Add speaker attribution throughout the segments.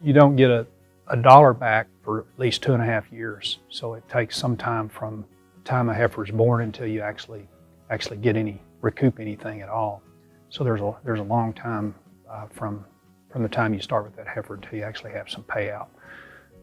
Speaker 1: you don't get a dollar back for at least 2.5 years. So it takes some time from the time a heifer is born until you actually recoup anything at all. So there's a long time from the time you start with that heifer until you actually have some payout.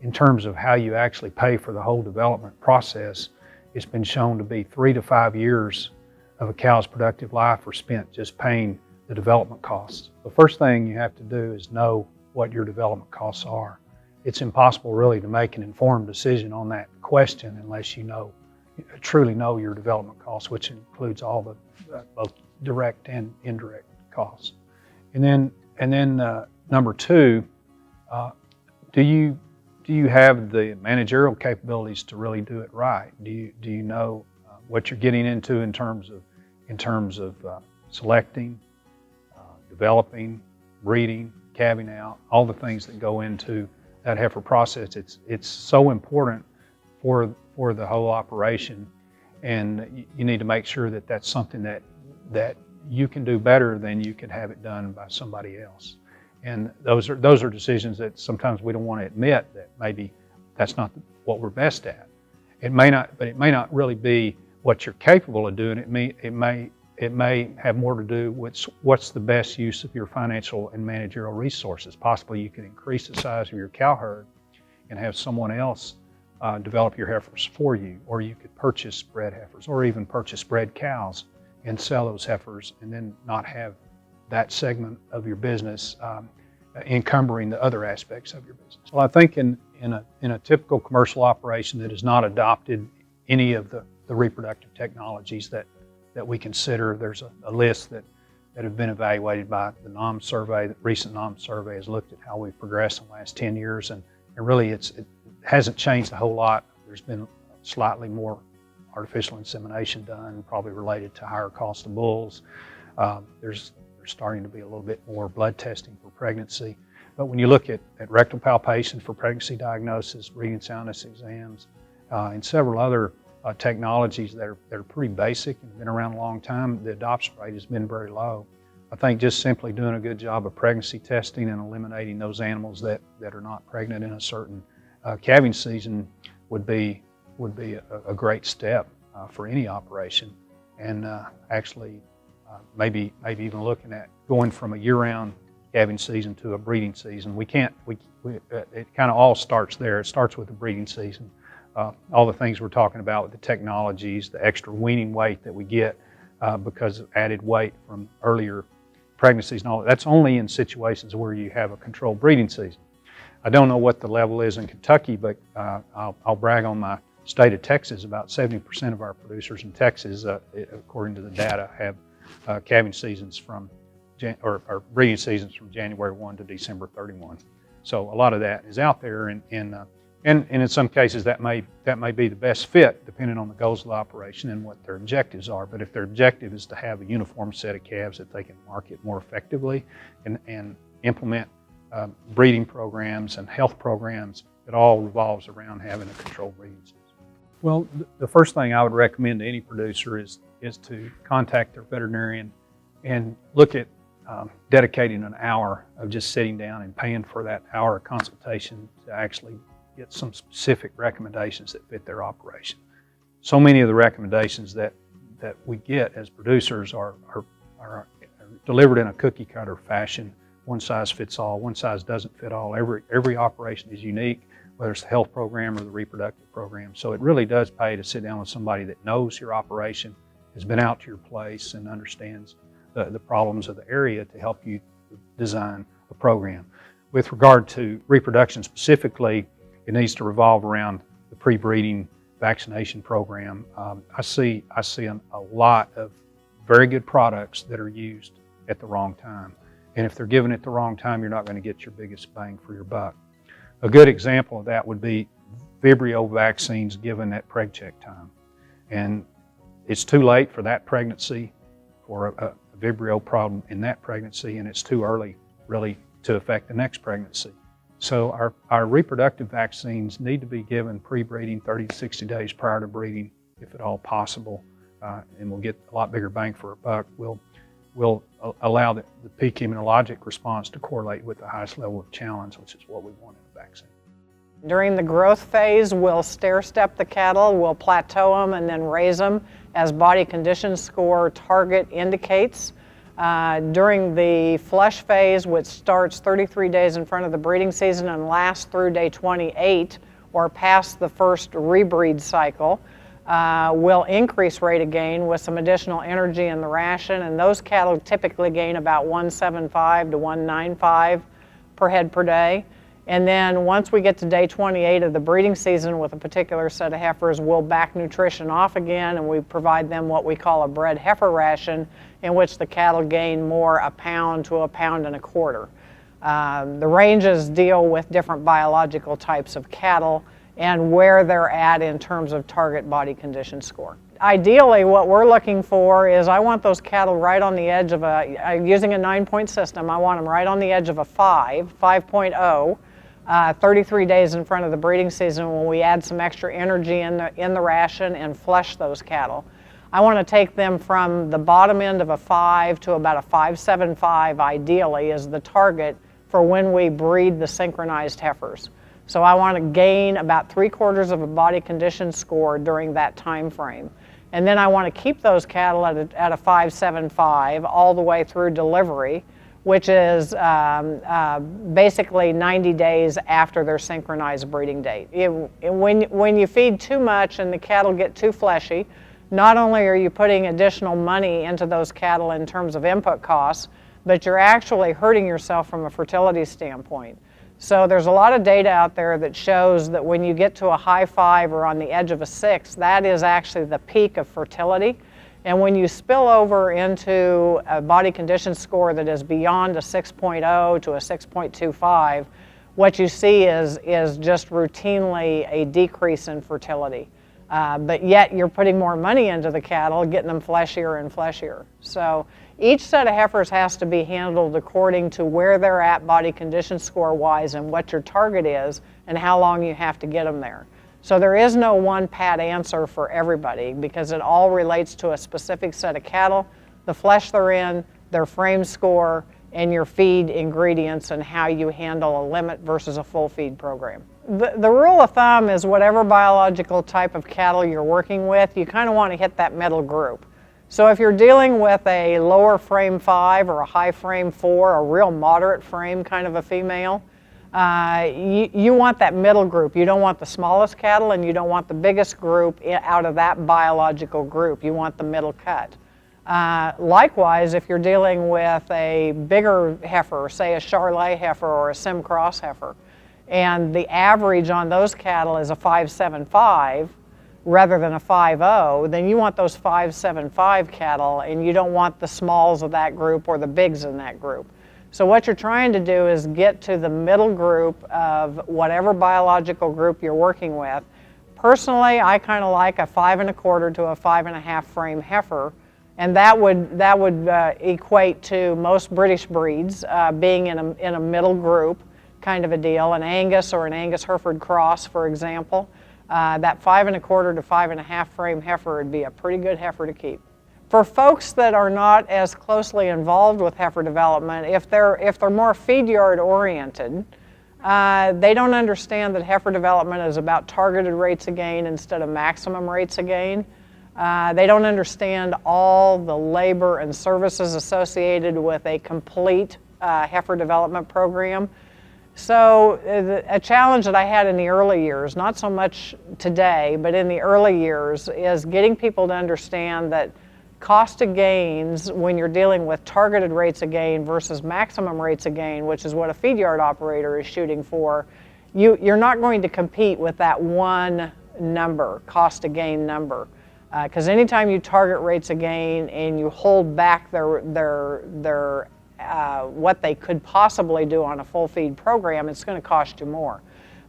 Speaker 1: In terms of how you actually pay for the whole development process, it's been shown to be 3 to 5 years of a cow's productive life are spent just paying the development costs. The first thing you have to do is know what your development costs are. It's impossible really to make an informed decision on that question unless you truly know your development costs, which includes all the both direct and indirect costs. And then number two, do you have the managerial capabilities to really do it right? Do you know what you're getting into in terms of selecting, developing, breeding, calving out, all the things that go into that heifer process? It's so important for the whole operation, and you need to make sure that that's something that you can do better than you could have it done by somebody else. And those are decisions that sometimes we don't want to admit that maybe that's not what we're best at. It may not really be what you're capable of doing. It may have more to do with what's the best use of your financial and managerial resources. Possibly you could increase the size of your cow herd and have someone else develop your heifers for you, or you could purchase bred heifers, or even purchase bred cows and sell those heifers, and then not have that segment of your business encumbering the other aspects of your business. Well, I think in a typical commercial operation that has not adopted any of the reproductive technologies that we consider, there's a list that have been evaluated by the NOM survey. The recent NOM survey has looked at how we've progressed in the last 10 years, and really it hasn't changed a whole lot. There's been slightly more artificial insemination done, probably related to higher cost of bulls. There's starting to be a little bit more blood testing for pregnancy. But when you look at rectal palpation for pregnancy diagnosis, breeding soundness exams, and several other technologies that are pretty basic and have been around a long time, the adoption rate has been very low. I think just simply doing a good job of pregnancy testing and eliminating those animals that are not pregnant in a certain calving season would be a great step for any operation, and actually maybe even looking at going from a year-round calving season to a breeding season. It kind of all starts there. It starts with the breeding season. All the things we're talking about with the technologies, the extra weaning weight that we get because of added weight from earlier pregnancies and all that's only in situations where you have a controlled breeding season. I don't know what the level is in Kentucky, but I'll brag on my state of Texas. About 70% of our producers in Texas, according to the data, have calving seasons or breeding seasons from January 1 to December 31. So a lot of that is out there, and in some cases that may be the best fit depending on the goals of the operation and what their objectives are. But if their objective is to have a uniform set of calves that they can market more effectively and implement breeding programs and health programs, it all revolves around having a controlled breeding season. Well, the first thing I would recommend to any producer is to contact their veterinarian and look at dedicating an hour of just sitting down and paying for that hour of consultation to actually get some specific recommendations that fit their operation. So many of the recommendations that we get as producers are delivered in a cookie cutter fashion. One size fits all, one size doesn't fit all. Every operation is unique, whether it's the health program or the reproductive program. So it really does pay to sit down with somebody that knows your operation, has been out to your place, and understands the problems of the area to help you design a program. With regard to reproduction specifically, it needs to revolve around the pre-breeding vaccination program. I see a lot of very good products that are used at the wrong time. And if they're given at the wrong time, you're not going to get your biggest bang for your buck. A good example of that would be Vibrio vaccines given at preg check time. And it's too late for that pregnancy, for a Vibrio problem in that pregnancy, and it's too early really to affect the next pregnancy. So our reproductive vaccines need to be given pre-breeding 30 to 60 days prior to breeding, if at all possible, and we'll get a lot bigger bang for a buck. will allow the peak immunologic response to correlate with the highest level of challenge, which is what we want in a vaccine.
Speaker 2: During the growth phase, we'll stair-step the cattle, we'll plateau them and then raise them as body condition score target indicates. During the flush phase, which starts 33 days in front of the breeding season and lasts through day 28 or past the first rebreed cycle, will increase rate of gain with some additional energy in the ration, and those cattle typically gain about 175 to 195 per head per day. And then once we get to day 28 of the breeding season with a particular set of heifers, we'll back nutrition off again, and we provide them what we call a bred heifer ration, in which the cattle gain more, a pound to a pound and a quarter. The ranges deal with different biological types of cattle and where they're at in terms of target body condition score. Ideally, what we're looking for is I want those cattle right on the edge of using a 9-point system, I want them right on the edge of a 5.0, 33 days in front of the breeding season when we add some extra energy in the ration and flush those cattle. I want to take them from the bottom end of a 5 to about a 5.75 ideally is the target for when we breed the synchronized heifers. So I want to gain about 3/4 of a body condition score during that time frame. And then I want to keep those cattle at a 5.75 all the way through delivery, which is basically 90 days after their synchronized breeding date. When you feed too much and the cattle get too fleshy, not only are you putting additional money into those cattle in terms of input costs, but you're actually hurting yourself from a fertility standpoint. So there's a lot of data out there that shows that when you get to a high 5 or on the edge of a 6, that is actually the peak of fertility. And when you spill over into a body condition score that is beyond a 6.0 to a 6.25, what you see is just routinely a decrease in fertility. But yet you're putting more money into the cattle, getting them fleshier and fleshier. So each set of heifers has to be handled according to where they're at body condition score wise and what your target is and how long you have to get them there. So there is no one pat answer for everybody because it all relates to a specific set of cattle, the flesh they're in, their frame score, and your feed ingredients and how you handle a limit versus a full feed program. The rule of thumb is whatever biological type of cattle you're working with, you kind of want to hit that middle group. So if you're dealing with a lower frame 5 or a high frame 4, a real moderate frame kind of a female, you want that middle group. You don't want the smallest cattle and you don't want the biggest group out of that biological group. You want the middle cut. Likewise, if you're dealing with a bigger heifer, say a Charolais heifer or a Sim Cross heifer, and the average on those cattle is a 5.75 rather than a 5.0, then you want those 5.75 cattle and you don't want the smalls of that group or the bigs in that group. So what you're trying to do is get to the middle group of whatever biological group you're working with. Personally, I kind of like a 5.25 to a 5.5 frame heifer, and that would equate to most British breeds being in a middle group kind of a deal, an Angus or an Angus Hereford cross, for example. That 5.25 to 5.5 frame heifer would be a pretty good heifer to keep. For folks that are not as closely involved with heifer development, if they're more feed yard oriented, they don't understand that heifer development is about targeted rates of gain instead of maximum rates of gain. They don't understand all the labor and services associated with a complete heifer development program. So a challenge that I had in the early years, not so much today, but in the early years, is getting people to understand that cost of gains when you're dealing with targeted rates of gain versus maximum rates of gain, which is what a feed yard operator is shooting for, you're not going to compete with that one number, cost of gain number. Because anytime you target rates of gain and you hold back their what they could possibly do on a full feed program, it's going to cost you more.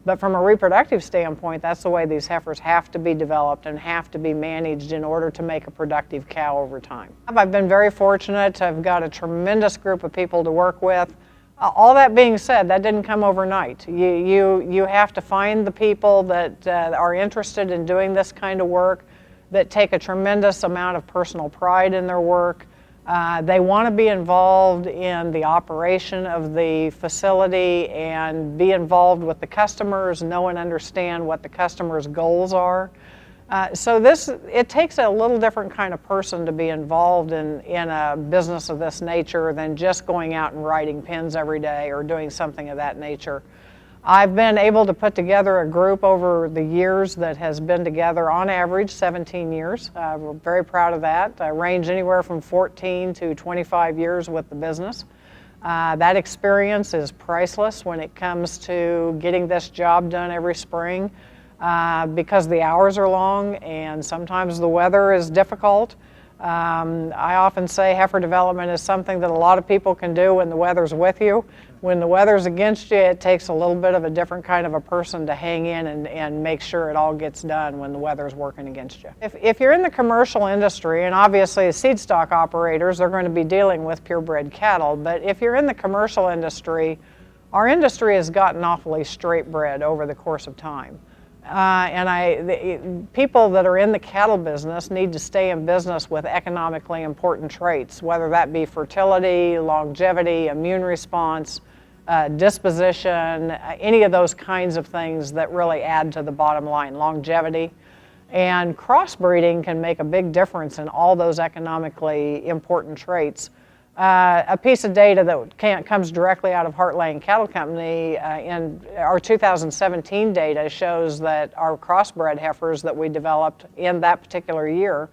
Speaker 2: But from a reproductive standpoint, that's the way these heifers have to be developed and have to be managed in order to make a productive cow over time. I've been very fortunate to have got a tremendous group of people to work with. All that being said, that didn't come overnight. You have to find the people that are interested in doing this kind of work, that take a tremendous amount of personal pride in their work, They want to be involved in the operation of the facility and be involved with the customers, know and understand what the customer's goals are. So it takes a little different kind of person to be involved in a business of this nature than just going out and writing pins every day or doing something of that nature. I've been able to put together a group over the years that has been together on average 17 years. We're very proud of that. I range anywhere from 14 to 25 years with the business. That experience is priceless when it comes to getting this job done every spring because the hours are long and sometimes the weather is difficult. I often say heifer development is something that a lot of people can do when the weather's with you. When the weather's against you, it takes a little bit of a different kind of a person to hang in and make sure it all gets done when the weather's working against you. If you're in the commercial industry, and obviously as seed stock operators, they're going to be dealing with purebred cattle, but if you're in the commercial industry, our industry has gotten awfully straight bred over the course of time. People that are in the cattle business need to stay in business with economically important traits, whether that be fertility, longevity, immune response, disposition, any of those kinds of things that really add to the bottom line, longevity. And crossbreeding can make a big difference in all those economically important traits. A piece of data that comes directly out of Heartland Cattle Company in our 2017 data shows that our crossbred heifers that we developed in that particular year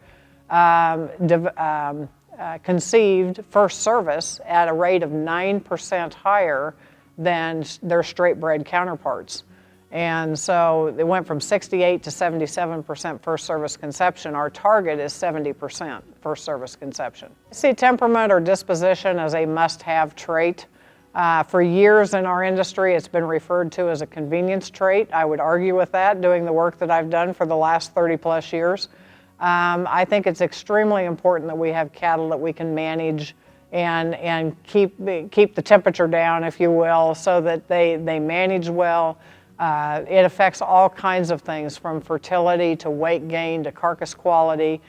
Speaker 2: conceived first service at a rate of 9% higher than their straight bred counterparts. And so it went from 68 to 77% first service conception. Our target is 70% first service conception. I see temperament or disposition as a must-have trait. For years in our industry, it's been referred to as a convenience trait. I would argue with that, doing the work that I've done for the last 30 plus years. I think it's extremely important that we have cattle that we can manage and keep the temperature down, if you will, so that they manage well. It affects all kinds of things from fertility to weight gain to carcass quality.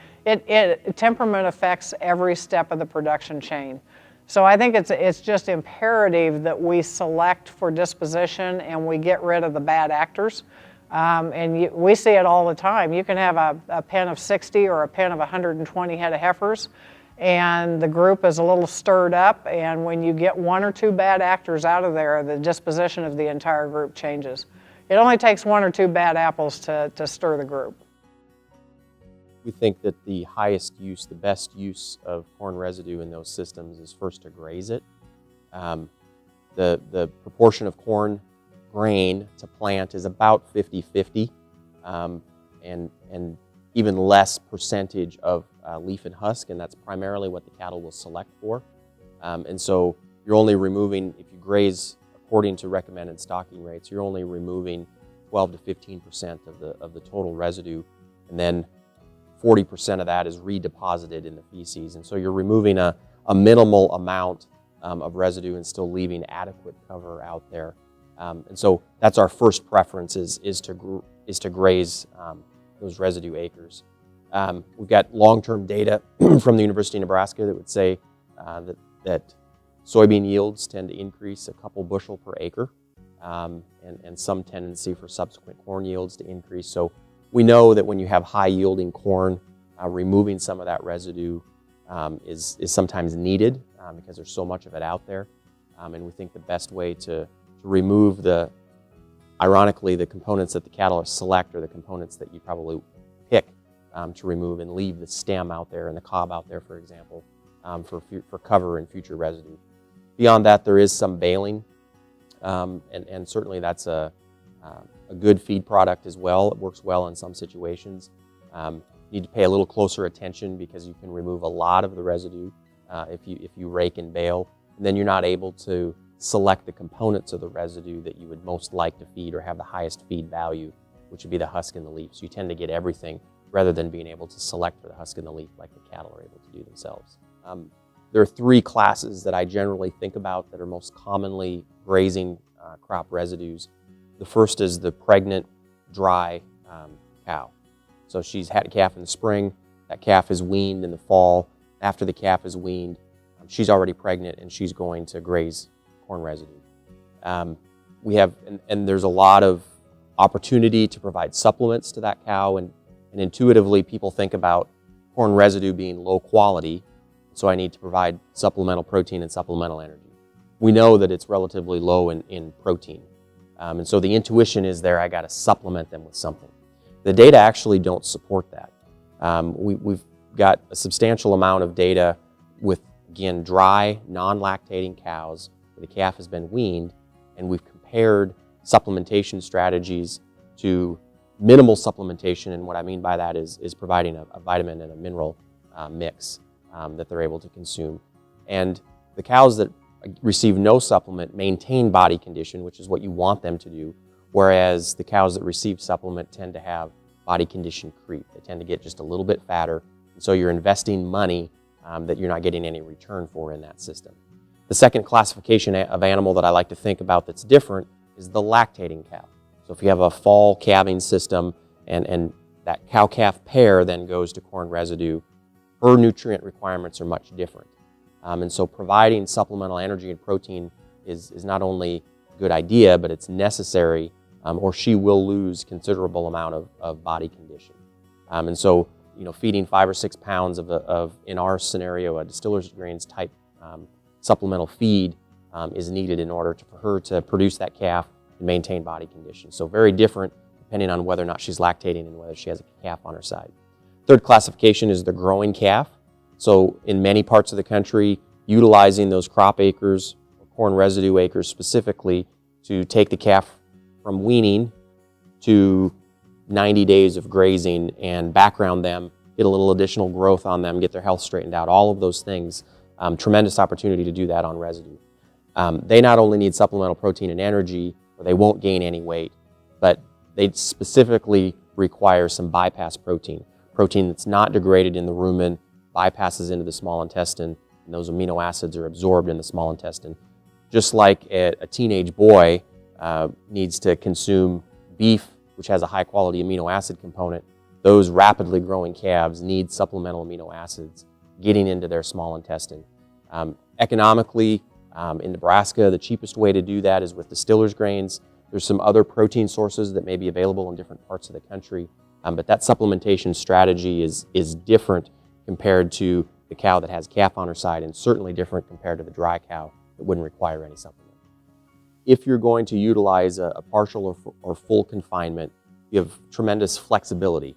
Speaker 2: Temperament affects every step of the production chain. So I think it's just imperative that we select for disposition and we get rid of the bad actors. We see it all the time. You can have a pen of 60 or a pen of 120 head of heifers, and the group is a little stirred up, and when you get one or two bad actors out of there, the disposition of the entire group changes. It only takes one or two bad apples to stir the group.
Speaker 3: We think that the highest use, the best use of corn residue in those systems is first to graze it. The proportion of corn grain to plant is about 50-50, and even less percentage of leaf and husk, and that's primarily what the cattle will select for. And so you're only removing, if you graze according to recommended stocking rates, you're only removing 12 to 15% of the total residue, and then 40% of that is redeposited in the feces. And so you're removing a minimal amount of residue and still leaving adequate cover out there. And so that's our first preference is to graze those residue acres. We've got long-term data from the University of Nebraska that would say that soybean yields tend to increase a couple bushel per acre, and some tendency for subsequent corn yields to increase. So we know that when you have high-yielding corn, removing some of that residue is sometimes needed because there's so much of it out there. And we think the best way to remove ironically, the components that the cattle select are the components that you probably pick to remove and leave the stem out there and the cob out there, for example, for cover and future residue. Beyond that, there is some baling, and certainly that's a good feed product as well. It works well in some situations. You need to pay a little closer attention because you can remove a lot of the residue if you rake and bale, and then you're not able to select the components of the residue that you would most like to feed or have the highest feed value, which would be the husk and the leaf. So you tend to get everything rather than being able to select for the husk and the leaf like the cattle are able to do themselves. There are three classes that I generally think about that are most commonly grazing crop residues. The first is the pregnant, dry cow. So she's had a calf in the spring, that calf is weaned in the fall, after the calf is weaned, she's already pregnant and she's going to graze corn residue. We have, and there's a lot of opportunity to provide supplements to that cow, and intuitively people think about corn residue being low quality, so I need to provide supplemental protein and supplemental energy. We know that it's relatively low in protein, and so the intuition is there, I got to supplement them with something. The data actually don't support that. We've got a substantial amount of data with, again, dry, non-lactating cows where the calf has been weaned, and we've compared supplementation strategies to minimal supplementation, and what I mean by that is providing a vitamin and a mineral mix that they're able to consume. And the cows that receive no supplement maintain body condition, which is what you want them to do, whereas the cows that receive supplement tend to have body condition creep. They tend to get just a little bit fatter, and so you're investing money that you're not getting any return for in that system. The second classification of animal that I like to think about that's different is the lactating cow. So if you have a fall calving system and that cow-calf pair then goes to corn residue, her nutrient requirements are much different. And so providing supplemental energy and protein is not only a good idea, but it's necessary, or she will lose considerable amount of body condition. And so, feeding 5 or 6 pounds of in our scenario, a distiller's grains type supplemental feed is needed in order for her to produce that calf and maintain body condition. So very different depending on whether or not she's lactating and whether she has a calf on her side. Third classification is the growing calf. So in many parts of the country, utilizing those crop acres, or corn residue acres specifically, to take the calf from weaning to 90 days of grazing and background them, get a little additional growth on them, get their health straightened out, all of those things. Tremendous opportunity to do that on residue. They not only need supplemental protein and energy, or they won't gain any weight, but they specifically require some bypass protein that's not degraded in the rumen, bypasses into the small intestine, and those amino acids are absorbed in the small intestine. Just like a teenage boy needs to consume beef, which has a high quality amino acid component, those rapidly growing calves need supplemental amino acids getting into their small intestine. Economically, in Nebraska, the cheapest way to do that is with distiller's grains. There's some other protein sources that may be available in different parts of the country, but that supplementation strategy is different compared to the cow that has calf on her side, and certainly different compared to the dry cow that wouldn't require any supplement. If you're going to utilize a partial or full confinement, you have tremendous flexibility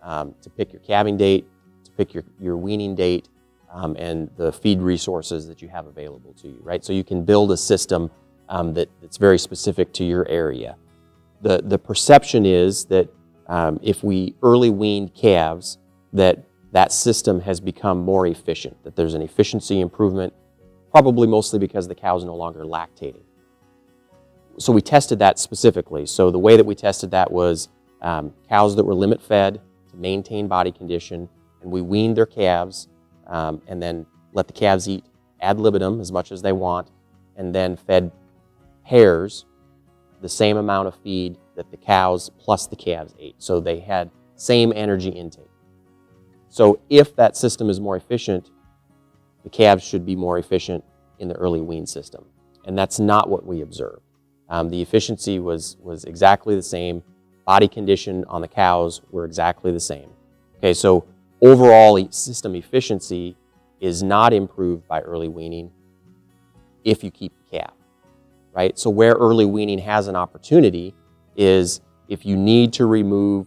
Speaker 3: to pick your calving date, to pick your weaning date, and the feed resources that you have available to you, right? So you can build a system that's very specific to your area. The perception is that if we early weaned calves, that system has become more efficient, that there's an efficiency improvement, probably mostly because the cow's no longer lactating. So we tested that specifically. So the way that we tested that was cows that were limit fed to maintain body condition, and we weaned their calves and then let the calves eat ad libitum as much as they want, and then fed pairs the same amount of feed that the cows plus the calves ate. So they had same energy intake. So if that system is more efficient, the calves should be more efficient in the early wean system. And that's not what we observed. The efficiency was exactly the same. Body condition on the cows were exactly the same. Okay, so overall system efficiency is not improved by early weaning if you keep the calf, right? So where early weaning has an opportunity is if you need to remove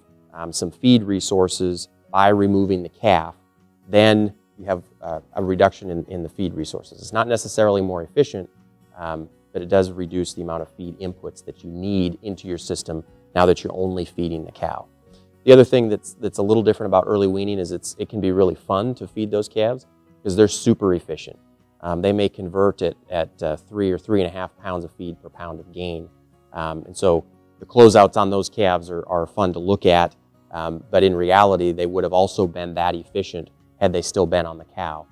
Speaker 3: some feed resources by removing the calf, then you have a reduction in the feed resources. It's not necessarily more efficient, but it does reduce the amount of feed inputs that you need into your system now that you're only feeding the cow. The other thing that's a little different about early weaning is it can be really fun to feed those calves because they're super efficient. They may convert at 3 or 3.5 pounds of feed per pound of gain. And so the closeouts on those calves are fun to look at, but in reality, they would have also been that efficient had they still been on the cow.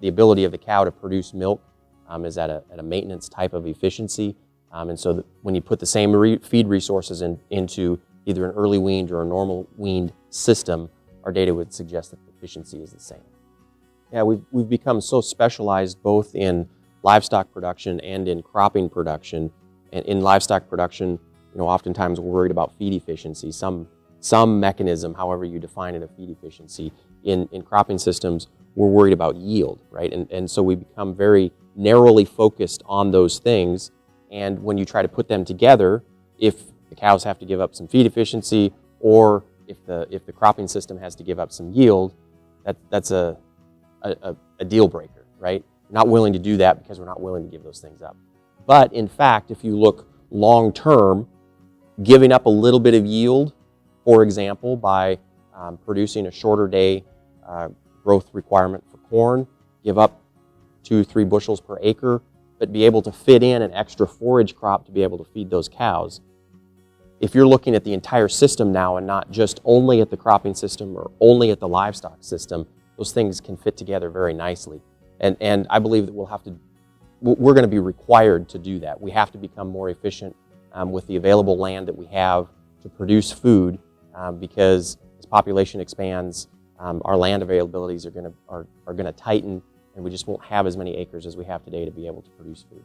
Speaker 3: The ability of the cow to produce milk is at a maintenance type of efficiency. And so when you put the same feed resources into either an early weaned or a normal weaned system, our data would suggest that the efficiency is the same. Yeah, we've become so specialized both in livestock production and in cropping production. And in livestock production, oftentimes we're worried about feed efficiency, some mechanism, however you define it, of feed efficiency. In cropping systems, we're worried about yield, right? And so we become very narrowly focused on those things. And when you try to put them together, if the cows have to give up some feed efficiency, or if the cropping system has to give up some yield, that's a deal breaker, right? We're not willing to do that because we're not willing to give those things up. But in fact, if you look long term, giving up a little bit of yield, for example, by producing a shorter day growth requirement for corn, give up 2-3 bushels per acre, but be able to fit in an extra forage crop to be able to feed those cows. If you're looking at the entire system now and not just only at the cropping system or only at the livestock system, those things can fit together very nicely. And I believe that we're going to be required to do that. We have to become more efficient with the available land that we have to produce food, because as population expands, our land availabilities are going to tighten, and we just won't have as many acres as we have today to be able to produce food.